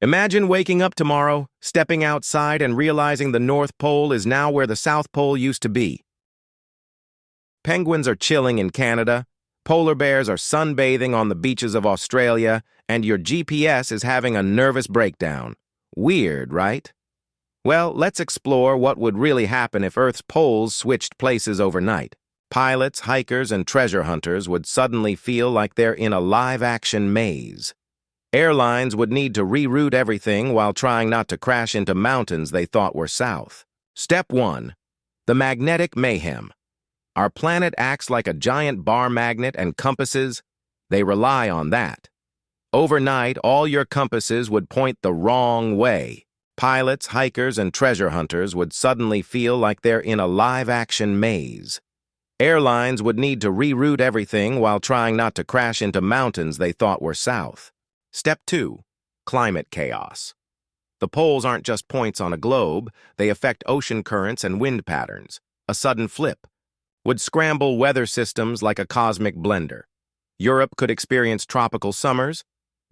Imagine waking up tomorrow, stepping outside and realizing the North Pole is now where the South Pole used to be. Penguins are chilling in Canada, polar bears are sunbathing on the beaches of Australia, and your GPS is having a nervous breakdown. Weird, right? Well, let's explore what would really happen if Earth's poles switched places overnight. Pilots, hikers, and treasure hunters would suddenly feel like they're in a live-action maze. Airlines would need to reroute everything while trying not to crash into mountains they thought were south. Step 1. The magnetic mayhem. Our planet acts like a giant bar magnet, and compasses, they rely on that. Overnight, all your compasses would point the wrong way. Pilots, hikers, and treasure hunters would suddenly feel like they're in a live-action maze. Airlines would need to reroute everything while trying not to crash into mountains they thought were south. Step 2. Climate chaos. The poles aren't just points on a globe, they affect ocean currents and wind patterns. A sudden flip would scramble weather systems like a cosmic blender. Europe could experience tropical summers,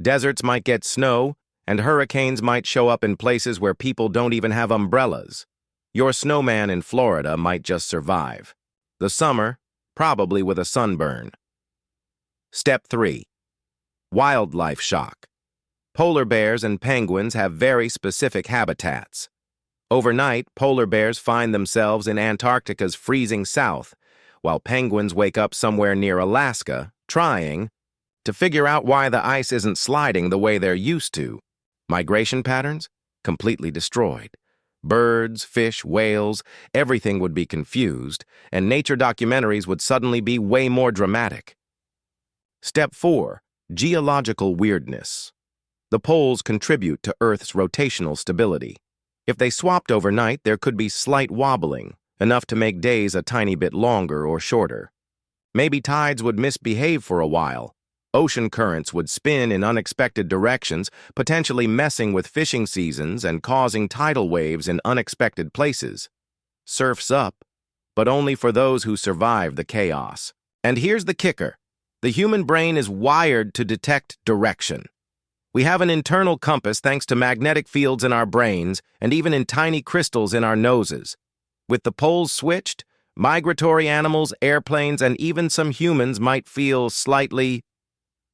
deserts might get snow, and hurricanes might show up in places where people don't even have umbrellas. Your snowman in Florida might just survive. The summer, probably with a sunburn. Step 3. Wildlife shock. Polar bears and penguins have very specific habitats. Overnight, polar bears find themselves in Antarctica's freezing south, while penguins wake up somewhere near Alaska, trying to figure out why the ice isn't sliding the way they're used to. Migration patterns? Completely destroyed. Birds, fish, whales, everything would be confused, and nature documentaries would suddenly be way more dramatic. Step 4. Geological weirdness. The poles contribute to Earth's rotational stability. If they swapped overnight, there could be slight wobbling, enough to make days a tiny bit longer or shorter. Maybe tides would misbehave for a while. Ocean currents would spin in unexpected directions, potentially messing with fishing seasons and causing tidal waves in unexpected places. Surf's up, but only for those who survive the chaos. And here's the kicker. The human brain is wired to detect direction. We have an internal compass thanks to magnetic fields in our brains and even in tiny crystals in our noses. With the poles switched, migratory animals, airplanes, and even some humans might feel slightly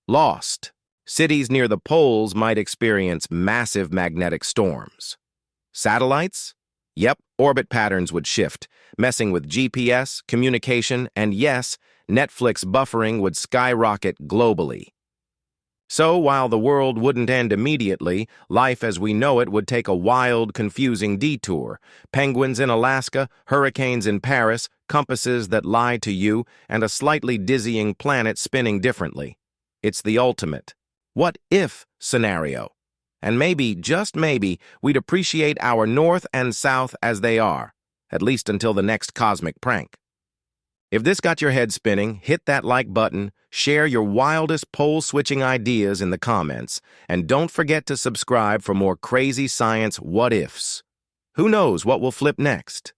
lost. Cities near the poles might experience massive magnetic storms. Satellites? Yep, orbit patterns would shift, messing with GPS, communication, and yes, Netflix buffering would skyrocket globally. So while the world wouldn't end immediately, life as we know it would take a wild, confusing detour. Penguins in Alaska, hurricanes in Paris, compasses that lie to you, and a slightly dizzying planet spinning differently. It's the ultimate what-if scenario. And maybe, just maybe, we'd appreciate our North and South as they are, at least until the next cosmic prank. If this got your head spinning, hit that like button, share your wildest pole-switching ideas in the comments, and don't forget to subscribe for more crazy science what-ifs. Who knows what will flip next?